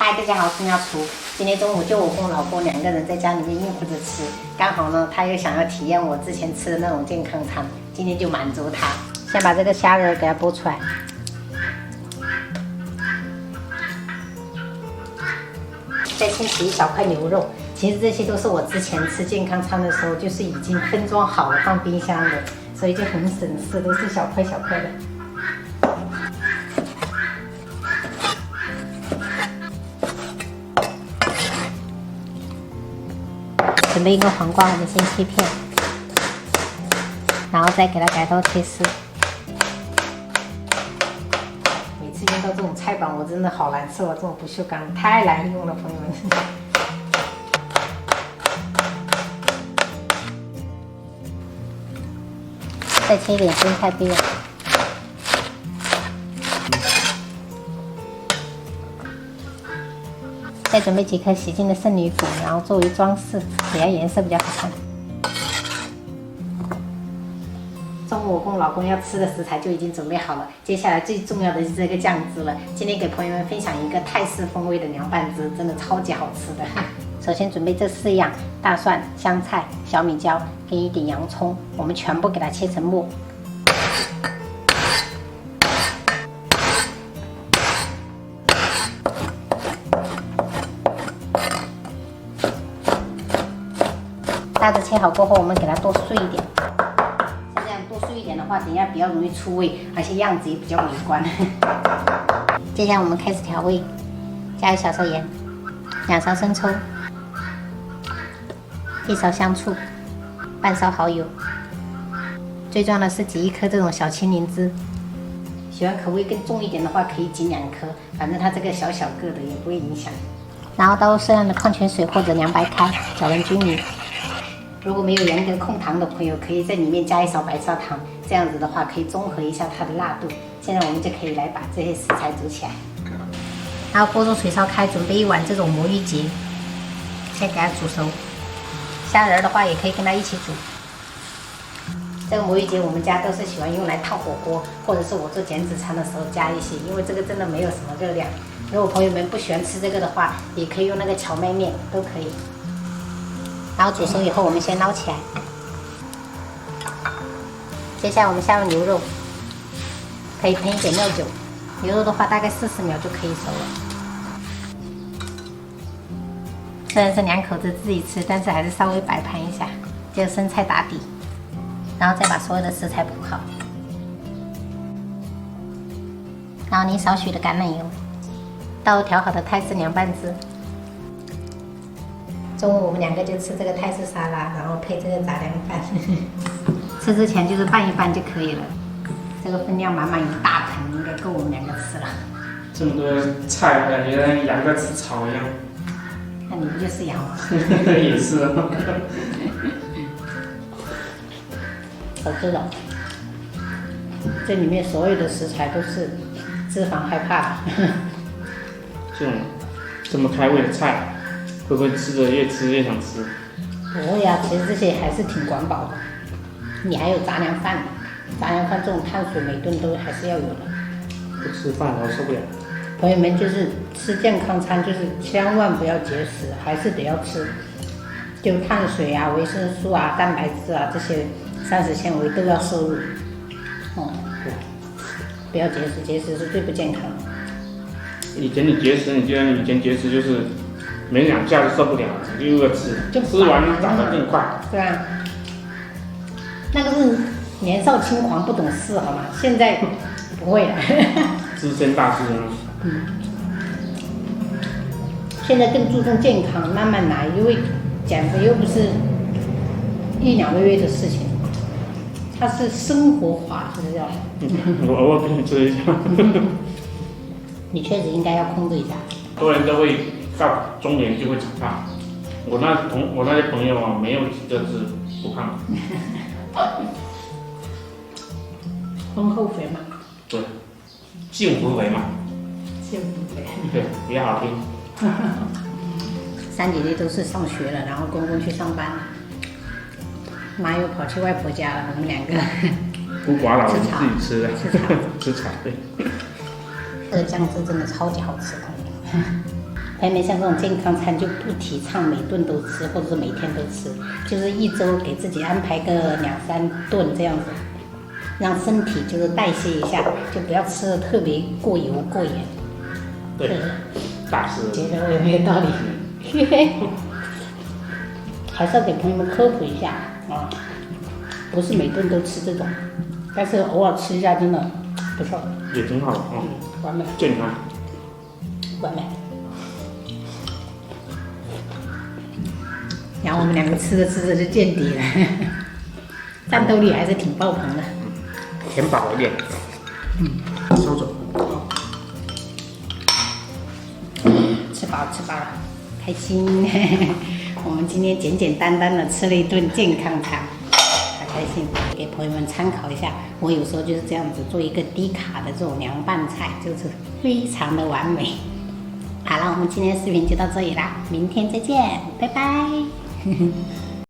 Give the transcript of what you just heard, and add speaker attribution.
Speaker 1: 嗨，大家好，我是妙厨。今天中午就我跟我老公2个人在家里面应付着吃，刚好呢，他又想要体验我之前吃的那种健康餐，今天就满足他。先把这个虾仁给它剥出来，再清洗一小块牛肉。其实这些都是我之前吃健康餐的时候，就是已经分装好了放冰箱的，所以就很省事，都是小块小块的。准备一个黄瓜，我们先切片，然后再给它改刀切丝。每次用到这种菜板，我真的好难受啊！这种不锈钢太难用了，朋友们。再切一点生菜叶。再准备几颗洗净的圣女果，然后作为装饰，这样颜色比较好看。中午我跟我老公要吃的食材就已经准备好了，接下来最重要的是这个酱汁了。今天给朋友们分享一个泰式风味的凉拌汁，真的超级好吃的。首先准备这4样：大蒜、香菜、小米椒跟一点洋葱，我们全部给它切成末。大致切好过后，我们给它剁碎一点。像这样剁碎一点的话，等一下比较容易出味，而且样子也比较美观。接下来我们开始调味，加1小勺盐，2勺生抽，1勺香醋，半勺蚝油。最重要的是挤1颗这种小青柠汁。喜欢口味更重一点的话，可以挤2颗，反正它这个小小个的也不会影响。然后倒入适量的矿泉水或者凉白开，搅拌均匀。如果没有严格控糖的朋友，可以在里面加1勺白砂糖，这样子的话可以中和一下它的辣度。现在我们就可以来把这些食材煮起来。然后锅中水烧开，准备1碗这种魔芋结，先给它煮熟。虾仁的话也可以跟它一起煮。这个魔芋结我们家都是喜欢用来烫火锅，或者是我做减脂餐的时候加一些，因为这个真的没有什么热量。如果朋友们不喜欢吃这个的话，也可以用那个荞麦面，都可以。然后煮熟以后，我们先捞起来。接下来我们下入牛肉，可以喷一点料酒。牛肉的话大概40秒就可以熟了。虽然是2口子自己吃，但是还是稍微摆盘一下。就生菜打底，然后再把所有的食材铺好。然后淋少许的橄榄油，倒入调好的泰式凉拌汁。中午我们2个就吃这个泰式沙拉，然后配这个杂粮饭。吃之前就是拌一拌就可以了。这个分量满满一大盆，应该够我们2个吃了。
Speaker 2: 这么多菜，感觉像羊在吃草一样。
Speaker 1: 那你不就是羊吗？
Speaker 2: 也是。
Speaker 1: 好吃的。这里面所有的食材都是脂肪害怕的。
Speaker 2: 这么开胃的菜。会不会吃着越吃越想吃？
Speaker 1: 不会呀，其实这些还是挺管饱的。你还有杂粮饭，杂粮饭这种碳水每顿都还是要有的。
Speaker 2: 不吃饭我受不了。
Speaker 1: 朋友们就是吃健康餐，就是千万不要节食，还是得要吃。就碳水啊、维生素啊、蛋白质啊这些膳食纤维都要摄入。不要节食，节食是最不健康的。
Speaker 2: 以前你节食，你觉得以前节食就是没2下就受不了，就饿吃，吃完长得更快。
Speaker 1: 对啊，那个是年少轻狂不懂事好吗？现在不会了。
Speaker 2: 资深大师兄。
Speaker 1: 现在更注重健康，慢慢来，因为减肥又不是1、2个月的事情，它是生活化，是不是？
Speaker 2: 我偶尔跟你吃一下。
Speaker 1: 你确实应该要控制一下。
Speaker 2: 很多人都会到中年就会长胖，我那些朋友啊，没有几个是不胖的。
Speaker 1: 婚后肥嘛。
Speaker 2: 对，幸福肥嘛。
Speaker 1: 幸福肥。
Speaker 2: 对，比较好听。
Speaker 1: 3姐姐都是上学了，然后公公去上班了，妈又跑去外婆家了，我们2个。
Speaker 2: 孤寡老人自己吃的。吃草，对。
Speaker 1: 这个酱汁真的超级好吃的。朋友们，像这种健康餐就不提倡每顿都吃，或者是每天都吃，就是一周给自己安排个2、3顿这样子，让身体就是代谢一下，就不要吃的特别过油过盐。
Speaker 2: 对，大师
Speaker 1: 觉得我有没有道理？嘿嘿，还是要给朋友们科普一下啊，不是每顿都吃这种，但是偶尔吃一下真的不错，
Speaker 2: 也挺好的啊，
Speaker 1: 完美，
Speaker 2: 健康。
Speaker 1: 完美。然后我们2个吃着就见底了，战斗力还是挺爆棚的。
Speaker 2: 填饱一点，收走。
Speaker 1: 吃饱了，开心。我们今天简简单单的吃了一顿健康餐，好开心，给朋友们参考一下。我有时候就是这样子做一个低卡的这种凉拌菜，就是非常的完美。好了，我们今天的视频就到这里啦，明天再见，拜拜。